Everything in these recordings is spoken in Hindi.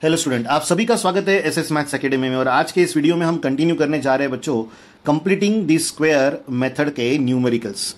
हेलो स्टूडेंट, आप सभी का स्वागत है एसएस मैथ्स एकेडमी में। और आज के इस वीडियो में हम कंटिन्यू करने जा रहे हैं बच्चों कंप्लीटिंग द स्क्वायर मेथड के न्यूमेरिकल्स।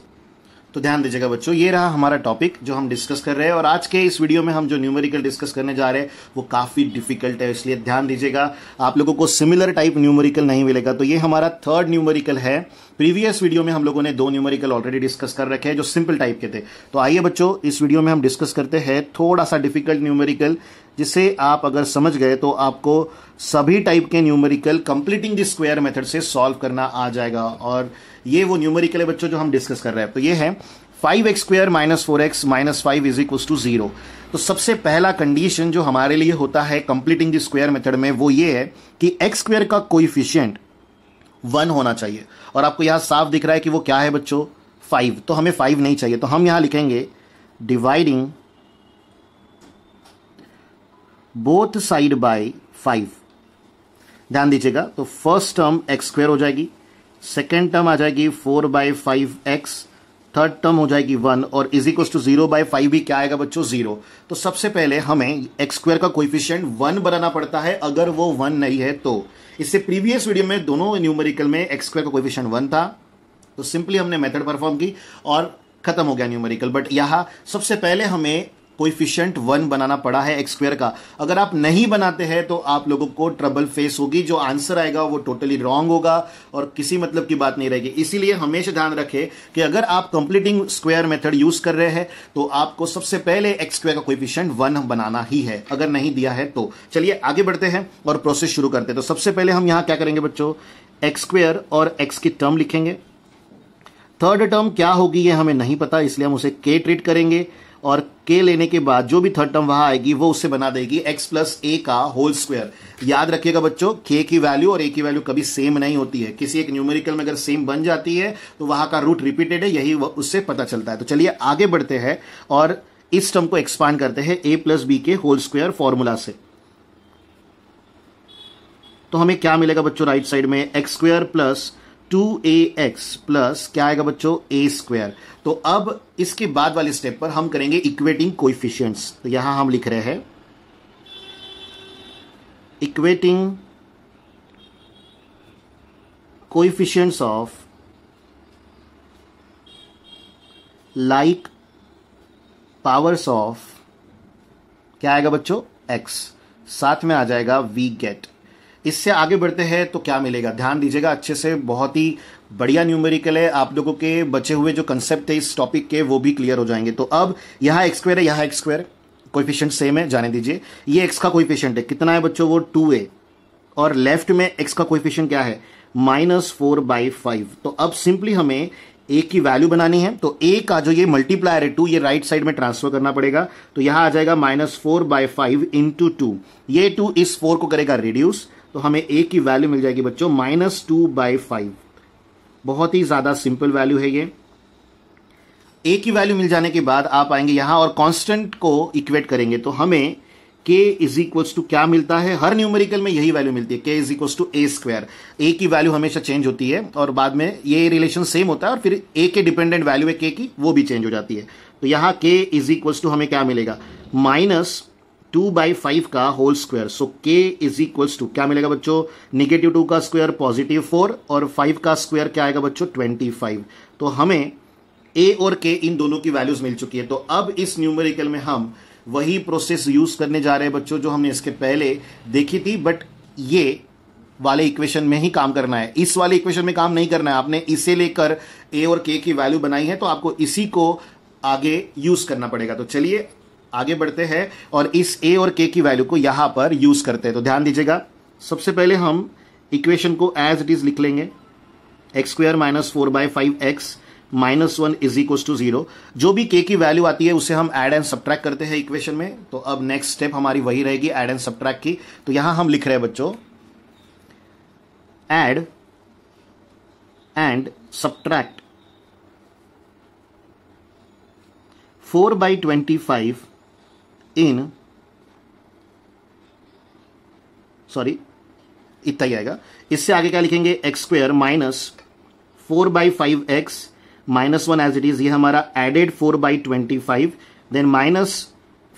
तो ध्यान दीजिएगा बच्चों, ये रहा हमारा टॉपिक जो हम डिस्कस कर रहे हैं। और आज के इस वीडियो में हम जो न्यूमेरिकल डिस्कस करने जा रहे हैं वो काफी डिफिकल्ट है, इसलिए ध्यान दीजिएगा। आप लोगों को सिमिलर टाइप न्यूमेरिकल नहीं मिलेगा। तो ये हमारा थर्ड न्यूमेरिकल है। प्रीवियस वीडियो में हम लोगों ने 2 न्यूमेरिकल ऑलरेडी डिस्कस कर रखे हैं जो सिंपल टाइप के थे। तो आइए बच्चों, इस वीडियो में हम डिस्कस करते हैं थोड़ा सा डिफिकल्ट न्यूमेरिकल, जिसे आप अगर समझ गए तो आपको सभी टाइप के numerical completing the square method से सॉल्व करना आ जाएगा। और ये वो न्यूमेरिकल है बच्चों जो हम डिस्कस कर रहे हैं। तो ये है 5x square minus 4x minus 5 is equal to 0। तो सबसे पहला कंडीशन जो हमारे लिए होता है कंप्लीटिंग द स्क्वायर मेथड में वो ये है कि x स्क्वायर का कोएफिशिएंट 1 होना चाहिए। और आपको यहां साफ दिख रहा है कि वो क्या है बच्चों, 5। तो हमें 5 नहीं चाहिए, तो हम यहां लिखेंगे डिवाइडिंग बोथ साइड बाय 5। ध्यान दीजिएगा, तो फर्स्ट टर्म x स्क्वायर हो जाएगी, सेकेंड टर्म आ जाएगी 4/5x, थर्ड टर्म हो जाएगी 1 और इज इक्वल टू 0/5 भी क्या आएगा बच्चों, 0। तो सबसे पहले हमें x स्क्वायर का कोएफिशिएंट 1 बनाना पड़ता है। अगर वो 1 नहीं है तो इससे प्रीवियस वीडियो में दोनों न्यूमेरिकल में x स्क्वायर का कोएफिशिएंट 1 था, तो सिंपली हमने मेथड परफॉर्म की और खत्म हो गया न्यूमेरिकल। बट यहां सबसे पहले हमें कोएफिशिएंट 1 बनाना पड़ा है x स्क्वायर का। अगर आप नहीं बनाते हैं तो आप लोगों को ट्रबल फेस होगी, जो आंसर आएगा वो टोटली रॉन्ग होगा और किसी मतलब की बात नहीं रहेगी। इसीलिए हमेशा ध्यान रखें कि अगर आप कंप्लीटिंग स्क्वायर मेथड यूज कर रहे हैं तो आपको सबसे पहले x स्क्वायर का कोएफिशिएंट 1 बनाना ही है, अगर नहीं दिया है तो। चलिए आगे बढ़ते हैं और प्रोसेस शुरू करते हैं। तो सबसे पहले हम यहां क्या करेंगे बच्चों, x स्क्वायर और x की टर्म लिखेंगे। थर्ड टर्म क्या होगी ये हमें नहीं पता, इसलिए हम उसे k ट्रीट करेंगे और k लेने के बाद जो भी थर्ड टर्म वहां आएगी वो उससे बना देगी x प्लस a का होल स्क्वायर। याद रखिएगा बच्चों, k की वैल्यू और a की वैल्यू कभी सेम नहीं होती है। किसी एक न्यूमेरिकल में अगर सेम बन जाती है तो वहां का रूट रिपीटेड है, यही उससे पता चलता है। तो चलिए आगे बढ़ते हैं और इस टर्म को एक्सपांड करते हैं a प्लस b के होल स्क्वायर फॉर्मूला से। तो हमें क्या मिलेगा बच्चों, राइट साइड में x square plus 2ax plus क्या आएगा बच्चों, a स्क्वायर। तो अब इसके बाद वाले स्टेप पर हम करेंगे इक्वेटिंग कोएफिशिएंट्स। तो यहां हम लिख रहे हैं equating coefficients of like powers of क्या आएगा बच्चों, x, साथ में आ जाएगा वी गेट। इससे आगे बढ़ते हैं तो क्या मिलेगा, ध्यान दीजिएगा अच्छे से, बहुत ही बढ़िया न्यूमेरिकल है। आप लोगों के बचे हुए जो कंसेप्ट है इस टॉपिक के वो भी क्लियर हो जाएंगे। तो अब यहां x स्क्वायर है, यहां x स्क्वायर, कोएफिशिएंट सेम है, जाने दीजिए। ये x का कोएफिशिएंट है, कितना है बच्चों, वो 2a, और लेफ्ट में x का कोएफिशिएंट क्या है, -4/5। तो अब सिंपली हमें a की वैल्यू बनानी है। तो a का जो ये मल्टीप्लायर है 2, ये राइट साइड में ट्रांसफर करना पड़ेगा। तो यहां आ जाएगा -4/5 इंटू 2। ये 2 इस 4 को करेगा रिड्यूस, तो हमें a की वैल्यू मिल जाएगी बच्चों -2/5। बहुत ही ज्यादा सिंपल वैल्यू है ये। a की वैल्यू मिल जाने के बाद आप आएंगे यहां और कांस्टेंट को इक्वेट करेंगे। तो हमें k इज इक्वल्स टू क्या मिलता है, हर न्यूमेरिकल में यही वैल्यू मिलती है, k is equals to a square. a की वैल्यू हमेशा चेंज होती है और बाद में ये रिलेशन सेम होता है और फिर a के डिपेंडेंट वैल्यू है k की, वो भी चेंज हो जाती है। तो यहां k इज इक्वल्स टू हमें क्या मिलेगा, -2/5 का whole square. So k is equals to क्या मिलेगा बच्चों, -2 का स्क्वायर +4 और 5 का स्क्वायर क्या आएगा बच्चों, 25। तो हमें a और k इन दोनों की वैल्यूज मिल चुकी है। तो अब इस न्यूमेरिकल में हम वही प्रोसेस यूज करने जा रहे हैं बच्चों जो हमने इसके पहले देखी थी, बट ये वाले इक्वेशन में ही काम करना है, इस वाले इक्वेशन में काम नहीं करना है। आपने इसे लेकर a और k की वैल्यू बनाई है तो आपको इसी को आगे यूज करना पड़ेगा। तो चलिए आगे बढ़ते हैं और इस a और k की वैल्यू को यहां पर यूज करते हैं। तो ध्यान दीजिएगा, सबसे पहले हम इक्वेशन को एज इट इज लिख लेंगे, x square -4/5x -1 is equal to 0। जो भी k की वैल्यू आती है उसे हम ऐड एंड सब्ट्रैक्ट करते हैं इक्वेशन में। तो अब नेक्स्ट स्टेप हमारी वही रहेगी, ऐड एंड सब्ट्रैक्ट की। तो यहां हम लिख रहे हैं बच्चों add and subtract 4/25 in, sorry इतना ही आएगा। इससे आगे क्या लिखेंगे, x square -4/5x -1 as it is, ये हमारा एडेड 4/25, देन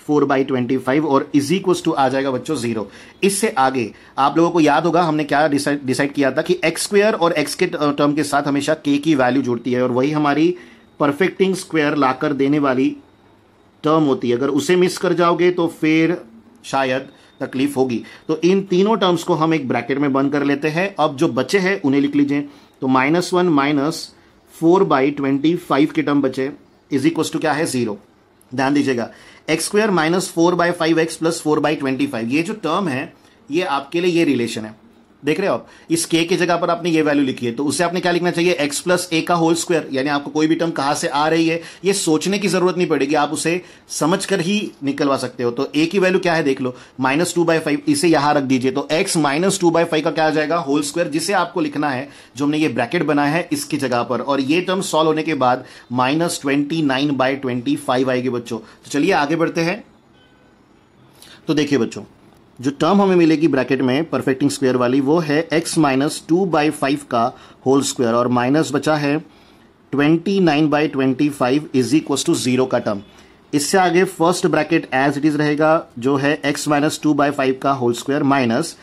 4/25 और इज इक्वल्स टू आ जाएगा बच्चों 0। इससे आगे आप लोगों को याद होगा हमने क्या डिसाइड किया था कि एक्स स्क्वायर और एक्स के टर्म के साथ हमेशा के की वैल्यू जुड़ती है और वही हमारी परफेक्टिंग स्क्वायर लाकर देने वाली टर्म होती है। अगर उसे मिस कर जाओगे तो फिर शायद तकलीफ होगी। तो इन तीनों टर्म्स को हम एक ब्रैकेट में बंद कर लेते हैं। अब जो बचे हैं उन्हें लिख लीजिए। तो -1 माइनस 4/25 के टर्म बचे इज इक्वल टू क्या है 0। ध्यान दीजिएगा x square minus 4/5x plus 4/25 ये जो टर्म है ये आपके लिए ये रिलेशन है। देख रहे हो आप, इस k की जगह पर आपने ये वैल्यू लिखी है तो उसे आपने क्या लिखना चाहिए x प्लस a का होल स्क्वायर। यानी आपको कोई भी टर्म कहां से आ रही है ये सोचने की जरूरत नहीं पड़ेगी, आप उसे समझकर ही निकलवा सकते हो। तो a की वैल्यू क्या है देख लो -2/5, इसे यहां रख दीजिए तो x -2/5 का क्या आ जाएगा होल स्क्वायर, जिसे आपको लिखना है जो हमने ये ब्रैकेट बनाया है इसकी जगह पर। और ये टर्म सॉल्व होने के बाद -29/25 आएगी बच्चों। तो चलिए आगे बढ़ते हैं। तो देखिए बच्चों जो टर्म हमें मिलेगी ब्रैकेट में परफेक्टिंग स्क्वायर वाली वो है x -2/5 का होल स्क्वायर और माइनस बचा है 29/25 इज इक्वल टू 0 का टर्म। इससे आगे first bracket as it is रहेगा जो है x -2/5 का होल स्क्वायर माइनस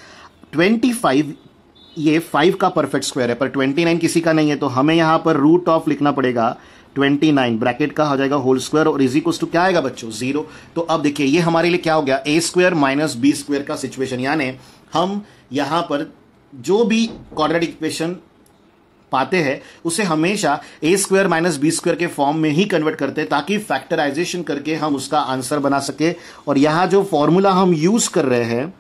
25, ये 5 का परफेक्ट स्क्वायर है पर 29 किसी का नहीं है तो हमें यहां पर रूट ऑफ लिखना पड़ेगा 29 ब्रैकेट का हो जाएगा होल स्क्वायर और इज इक्वल टू क्या आएगा बच्चों 0। तो अब देखिए ये हमारे लिए क्या हो गया a square minus b square का सिचुएशन। यानी हम यहां पर जो भी क्वाड्रेटिक इक्वेशन पाते हैं उसे हमेशा a square minus b square के फॉर्म में ही कन्वर्ट करते हैं ताकि फैक्टराइजेशन करके हम उसका आंसर बना सके। और यहां जो फॉर्मूला हम यूज कर रहे हैं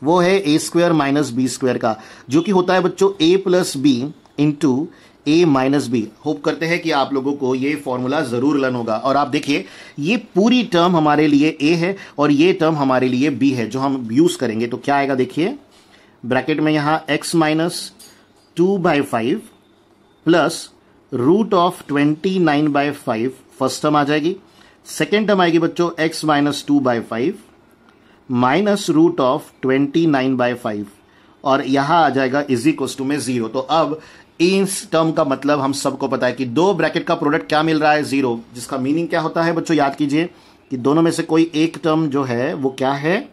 वो है a square minus b square का, जो कि होता है बच्चों a plus b into a minus B. Hope करते हैं कि आप लोगों को ये फॉर्मूला जरूर लर्न होगा। और आप देखिए ये पूरी टर्म हमारे लिए a है और ये टर्म हमारे लिए b है जो हम यूज करेंगे। तो क्या आएगा देखिए ब्रैकेट में यहां x -2/5 plus root of 29/5 first term आ जाएगी। सेकेंड टर्म आएगी बच्चों x -2/5 माइनस रूट ऑफ 29/5 और यहां आ जाएगा इज इक्वल टू में 0। तो अब इस टर्म का मतलब हम सबको पता है कि दो ब्रैकेट का प्रोडक्ट क्या मिल रहा है 0, जिसका मीनिंग क्या होता है बच्चों याद कीजिए कि दोनों में से कोई एक टर्म जो है वो क्या है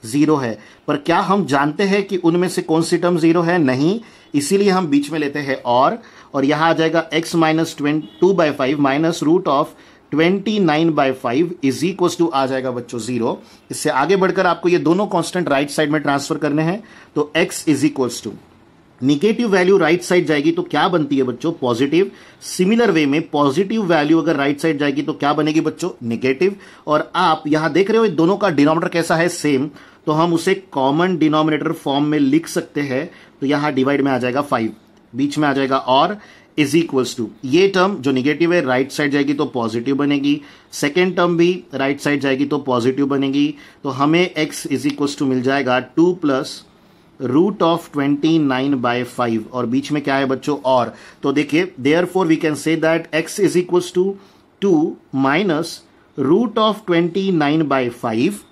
0 है। पर क्या हम जानते हैं कि उनमें से कौन सी टर्म 0 है? नहीं, इसीलिए हम बीच में लेते हैं और यहां आ जाएगा x -2/5 minus root of 29/5 is equal to आ जाएगा बच्चों 0। इससे आगे बढ़कर आपको ये दोनों कांस्टेंट राइट साइड में ट्रांसफर करने हैं। तो x is equal to negative value right side जाएगी तो क्या बनती है बच्चों पॉजिटिव। सिमिलर वे में पॉजिटिव वैल्यू अगर राइट साइड जाएगी तो क्या बनेगी बच्चों नेगेटिव। और आप यहां देख रहे हो दोनों का डिनोमिनेटर कैसा है सेम, तो हम उसे कॉमन डिनोमिनेटर फॉर्म में लिख सकते हैं। तो यहां डिवाइड में आ जाएगा 5, बीच में आ जाएगा और इज इक्वल्स टू ये टर्म जो निगेटिव है राइट साइड जाएगी तो पॉजिटिव बनेगी, सेकेंड टर्म भी राइट साइड जाएगी तो पॉजिटिव बनेगी। तो हमें x इज इक्वल्स टू मिल जाएगा 2 प्लस रूट ऑफ 29/5 और बीच में क्या है बच्चों और। तो देखिए therefore we can say that x is equals to 2 minus root of 29/5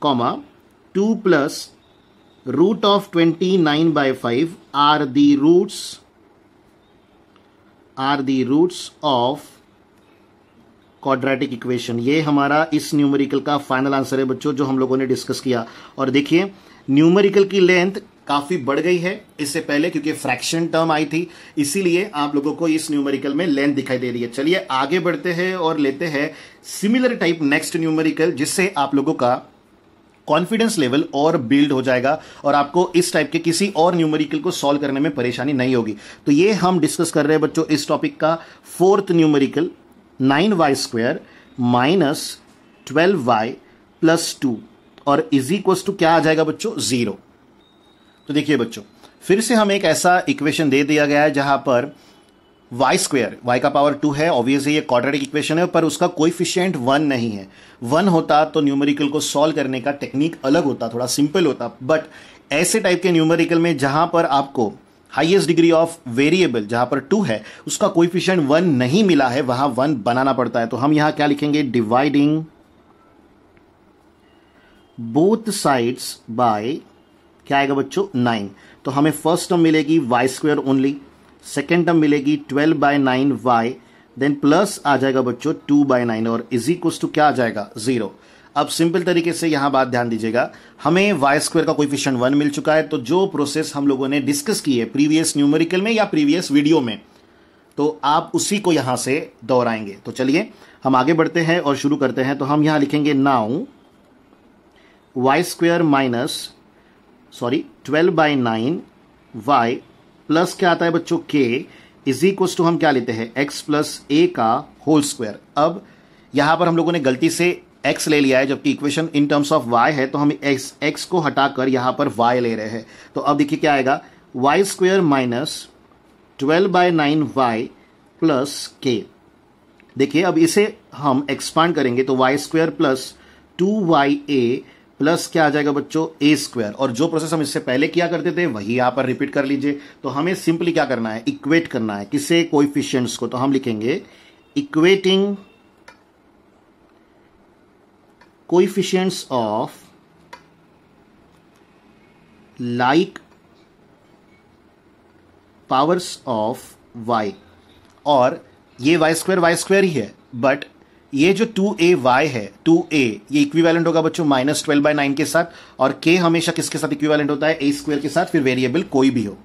comma 2 plus root of 29/5 are the roots of quadratic equation. ये हमारा इस न्यूमेरिकल का फाइनल आंसर है बच्चों जो हम लोगों ने डिस्कस किया। और देखिए न्यूमेरिकल की लेंथ काफी बढ़ गई है इससे पहले क्योंकि फ्रैक्शन टर्म आई थी, इसीलिए आप लोगों को इस न्यूमेरिकल में लेंथ दिखाई दे रही है। चलिए आगे बढ़ते हैं और लेते हैं सिमिलर टाइप नेक्स्ट न्यूमेरिकल, जिससे आप लोगों का कॉन्फिडेंस लेवल और बिल्ड हो जाएगा और आपको इस टाइप के किसी और न्यूमेरिकल को सॉल्व करने में परेशानी नहीं होगी। तो ये हम डिस्कस कर रहे हैं बच्चों इस टॉपिक का fourth numerical 9y² minus 12y plus 2 और इज इक्वल्स टू क्या आ जाएगा बच्चों 0। तो देखिए बच्चों फिर से हमें एक ऐसा इक्वेशन दे दिया गया है जहां पर y² y का पावर 2 है, ऑब्वियसली ये क्वाड्रेटिक इक्वेशन है पर उसका कोएफिशिएंट 1 नहीं है। 1 होता तो न्यूमेरिकल को सॉल्व करने का टेक्निक अलग होता, थोड़ा सिंपल होता। बट ऐसे टाइप के न्यूमेरिकल में जहां पर आपको हाईएस्ट डिग्री ऑफ वेरिएबल जहां पर 2 है उसका कोएफिशिएंट 1 नहीं मिला है वहां 1 बनाना पड़ता है। तो हम यहां क्या लिखेंगे डिवाइडिंग बोथ साइड्स बाय क्या आएगा बच्चों 9। तो हमें फर्स्ट टर्म मिलेगी y² ओनली, सेकेंड टर्म मिलेगी 12/9y देन प्लस आ जाएगा बच्चों 2/9 और इज इक्वल टू क्या आ जाएगा 0। अब सिंपल तरीके से यहां बात ध्यान दीजिएगा, हमें वाई स्क्वायर का कोएफिशिएंट 1 मिल चुका है। तो जो प्रोसेस हम लोगों ने डिस्कस की है प्रीवियस न्यूमेरिकल में या प्रीवियस वीडियो में, तो आप उसी को यहां से दोहराएंगे। तो चलिए हम आगे बढ़ते हैं और शुरू करते हैं। तो हम यहां लिखेंगे now y square minus 12/9 y plus क्या आता है बच्चों k इज इक्वल टू हम क्या लेते हैं x प्लस a का होल स्क्वायर। अब यहां पर हम लोगों ने गलती से x ले लिया है, जबकि equation in terms of y है, तो हम x को हटाकर यहां पर y ले रहे हैं। तो अब देखिए क्या आएगा, y square minus 12/9y plus k। देखिए अब इसे हम एक्सपांड करेंगे तो Y square plus 2ya plus क्या आ जाएगा बच्चों ए स्क्वायर। और जो प्रोसेस हम इससे पहले किया करते थे वही यहां पर रिपीट कर लीजिए। तो हमें सिंपली क्या करना है, इक्वेट करना है किसे, कोएफिशिएंट्स को। तो हम लिखेंगे equating coefficients of like powers of y। और ये वाई स्क्वायर ही है, बट ये जो 2ay है, 2a ये इक्विवेलेंट होगा बच्चों -12/9 के साथ, और k हमेशा किसके साथ इक्विवेलेंट होता है, a स्क्वायर के साथ, फिर वेरिएबल कोई भी हो।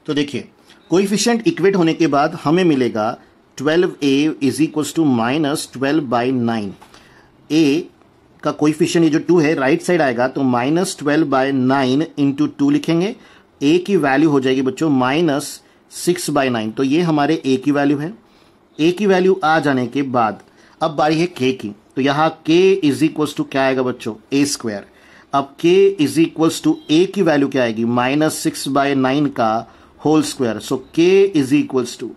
तो देखिए कोएफिशिएंट इक्वेट होने के बाद हमें मिलेगा 12a is equal to -12/9। a का कोएफिशिएंट ये जो 2 है राइट साइड आएगा, तो -12/9 इंटू 2 लिखेंगे। a की वैल्यू हो जाएगी बच्चों -6/9। तो ये हमारे a की वैल्यू है। a की वैल्यू आ जाने के बाद अब बारी है k की। तो यहां k इज इक्वल टू क्या आएगा बच्चों a स्क्वायर। अब k is equal to a की वैल्यू क्या आएगी -6/9 का whole square. So k is equal to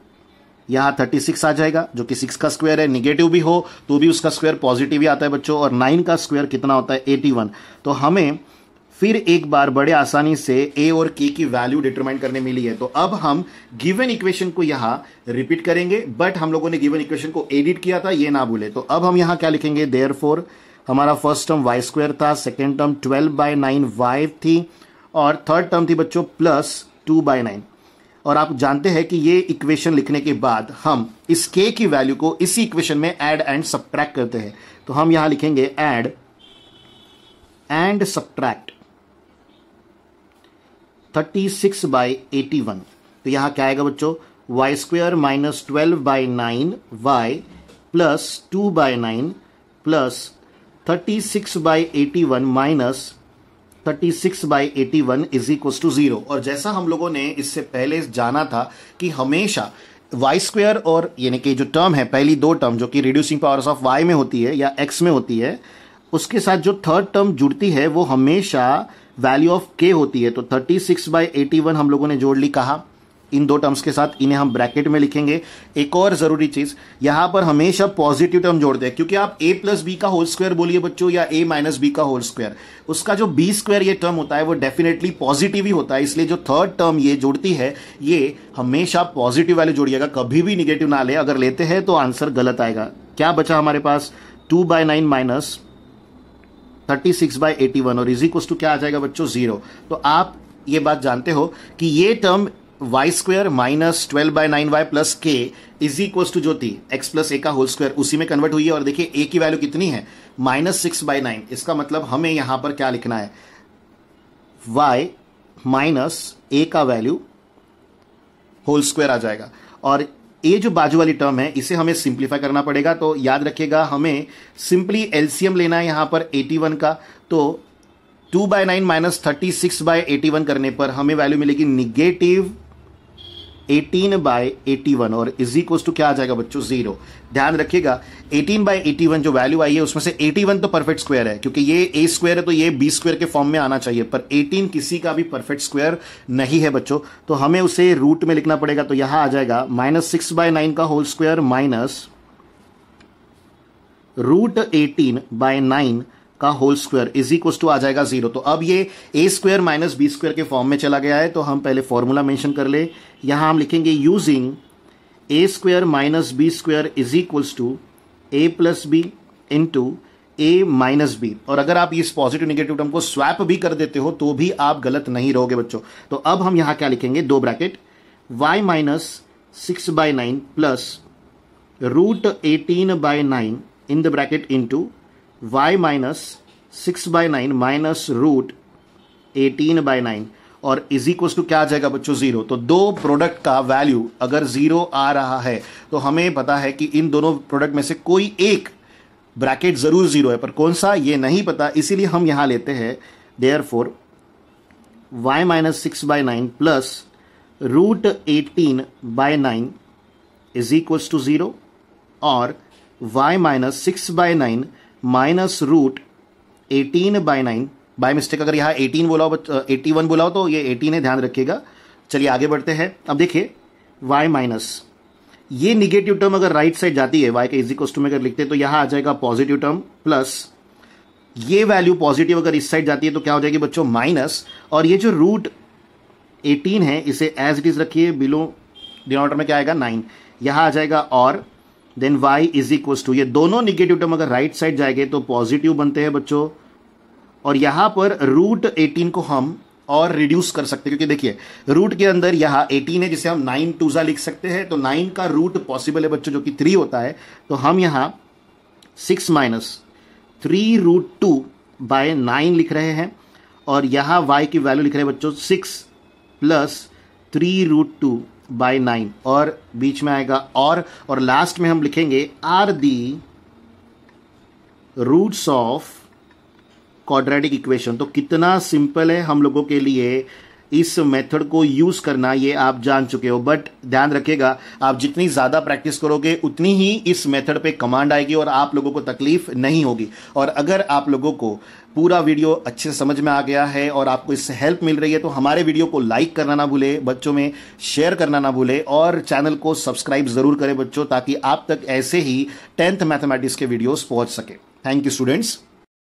यहां 36 आ जाएगा, जो कि 6 का स्क्वायर है। निगेटिव भी हो तो भी उसका स्क्वायर पॉजिटिव ही आता है बच्चों, और 9 का स्क्वायर कितना होता है 81। तो हमें फिर एक बार बड़े आसानी से a और k की वैल्यू डिटरमाइन करने मिली है। तो अब हम गिवन इक्वेशन को यहां रिपीट करेंगे, बट हम लोगों ने गिवन इक्वेशन को एडिट किया था, ये ना भूले। तो अब हम यहां क्या लिखेंगे, देयरफॉर हमारा फर्स्ट टर्म वाई स्क्वायर था, सेकेंड टर्म 12/9y थी, और थर्ड टर्म थी बच्चों +2/9। और आप जानते हैं कि ये इक्वेशन लिखने के बाद हम इस k की वैल्यू को इसी इक्वेशन में ऐड एंड सब्ट्रैक्ट करते हैं। तो हम यहां लिखेंगे ऐड एंड सब्ट्रैक्ट 36/81। तो यहां क्या आएगा बच्चों, y square minus 12/9y plus 2/9 plus 36/81 minus 36/81 is equal to 0। और जैसा हम लोगों ने इससे पहले जाना था कि हमेशा वाई स्क्वायर और यानी कि जो टर्म है, पहली दो टर्म जो कि रिड्यूसिंग पावर्स ऑफ y में होती है या x में होती है, उसके साथ जो थर्ड टर्म जुड़ती है वो हमेशा वैल्यू ऑफ k होती है। तो 36/81 हम लोगों ने जोड़ ली कहा इन दो टर्म्स के साथ, इन्हें हम ब्रैकेट में लिखेंगे। एक और जरूरी चीज, यहां पर हमेशा पॉजिटिव टर्म जोड़ते हैं, क्योंकि आप a प्लस बी का होल स्क्वायर बोलिए बच्चों या a माइनस बी का होल स्क्वायर, उसका जो b स्क्वायर ये टर्म होता है वो डेफिनेटली पॉजिटिव ही होता है। इसलिए जो थर्ड टर्म ये जोड़ती है ये हमेशा पॉजिटिव वैल्यू जोड़िएगा, कभी भी निगेटिव ना ले। अगर लेते हैं तो आंसर गलत आएगा। क्या बचा हमारे पास, 2/9 माइनस 36/81 और इज इक्वल टू क्या आ जाएगा बच्चों 0। तो आप ये बात जानते हो कि ये term y square minus 12/9y plus k is equal to जो थी x प्लस a का होल स्क्वायर, उसी में कन्वर्ट हुई है। और देखिए a की वैल्यू कितनी है -6/9। इसका मतलब हमें यहां पर क्या लिखना है, y माइनस a का वैल्यू होल स्क्वायर आ जाएगा। और ये जो बाजू वाली टर्म है इसे हमें सिंप्लीफाई करना पड़ेगा। तो याद रखिएगा हमें सिंपली एलसीएम लेना है यहां पर 81 का। तो 2/9 माइनस 36/81 करने पर हमें वैल्यू मिलेगी निगेटिव 18/81 और इज इक्वल टू क्या आ जाएगा बच्चों 0। ध्यान रखिएगा 18/81 जो वैल्यू आई है उसमें से 81 तो परफेक्ट स्क्वायर है, क्योंकि ये a स्क्वायर है तो ये b स्क्वायर के फॉर्म में आना चाहिए, पर 18 किसी का भी परफेक्ट स्क्वायर नहीं है बच्चों। तो हमें उसे रूट में लिखना पड़ेगा। तो यहां आ जाएगा -6/9 का होल स्क्वायर माइनस √18/9 का whole square is equal to आ जाएगा 0। तो अब ये a square minus b square के फॉर्म में चला गया है। तो हम पहले फॉर्मूला मेंशन कर ले। यहां हम लिखेंगे using a square minus b square is equal to a plus b into a minus b। और अगर आप इस पॉजिटिव निगेटिव टर्म को स्वैप भी कर देते हो तो भी आप गलत नहीं रहोगे बच्चों। तो अब हम यहां क्या लिखेंगे, दो bracket y minus 6/9 plus √18/9 in the bracket into y minus 6/9 minus √18/9 और इज इक्वल टू क्या आ जाएगा बच्चों 0। तो दो प्रोडक्ट का वैल्यू अगर 0 आ रहा है तो हमें पता है कि इन दोनों प्रोडक्ट में से कोई एक ब्रैकेट जरूर 0 है, पर कौन सा ये नहीं पता, इसीलिए हम यहां लेते हैं therefore y minus 6/9 plus √18/9 is equal to 0 और y minus 6/9 minus √18/9, by mistake अगर यहां 18 बोला हो 81 बोला हो तो ये 18 है, ध्यान रखिएगा। चलिए आगे बढ़ते हैं। अब देखिए y माइनस, ये निगेटिव टर्म अगर राइट साइड जाती है y के इज इक्वल टू में अगर लिखते हैं तो यहां आ जाएगा पॉजिटिव टर्म, प्लस ये वैल्यू पॉजिटिव अगर इस साइड जाती है तो क्या हो जाएगी बच्चों माइनस, और ये जो √18 है इसे एज इट इज रखिए, बिलो डिनोमिनेटर में क्या आएगा 9, यहां आ जाएगा और then y is equal to, ये दोनों निगेटिव टर्म अगर राइट साइड जाएंगे तो पॉजिटिव बनते हैं बच्चों, और यहां पर √18 को हम और रिड्यूस कर सकते हैं, क्योंकि देखिए रूट के अंदर यहां 18 है जिसे हम 9 टूजा लिख सकते हैं, तो 9 का रूट पॉसिबल है बच्चों जो कि 3 होता है, तो हम यहां 6 माइनस 3√2/9 लिख रहे हैं और यहां y की वैल्यू लिख रहे हैं बच्चों 6 प्लस 3√2/9 और बीच में आएगा और लास्ट में हम लिखेंगे are the roots of quadratic equation. तो कितना सिंपल है हम लोगों के लिए इस मेथड को यूज करना, ये आप जान चुके हो, बट ध्यान रखिएगा आप जितनी ज्यादा प्रैक्टिस करोगे उतनी ही इस मेथड पे कमांड आएगी और आप लोगों को तकलीफ नहीं होगी। और अगर आप लोगों को पूरा वीडियो अच्छे से समझ में आ गया है और आपको इससे हेल्प मिल रही है तो हमारे वीडियो को लाइक करना ना भूले, बच्चों में शेयर करना ना भूले और चैनल को सब्सक्राइब जरूर करें बच्चों, ताकि आप तक ऐसे ही 10th मैथमेटिक्स के वीडियोस पहुंच सके। Thank you students.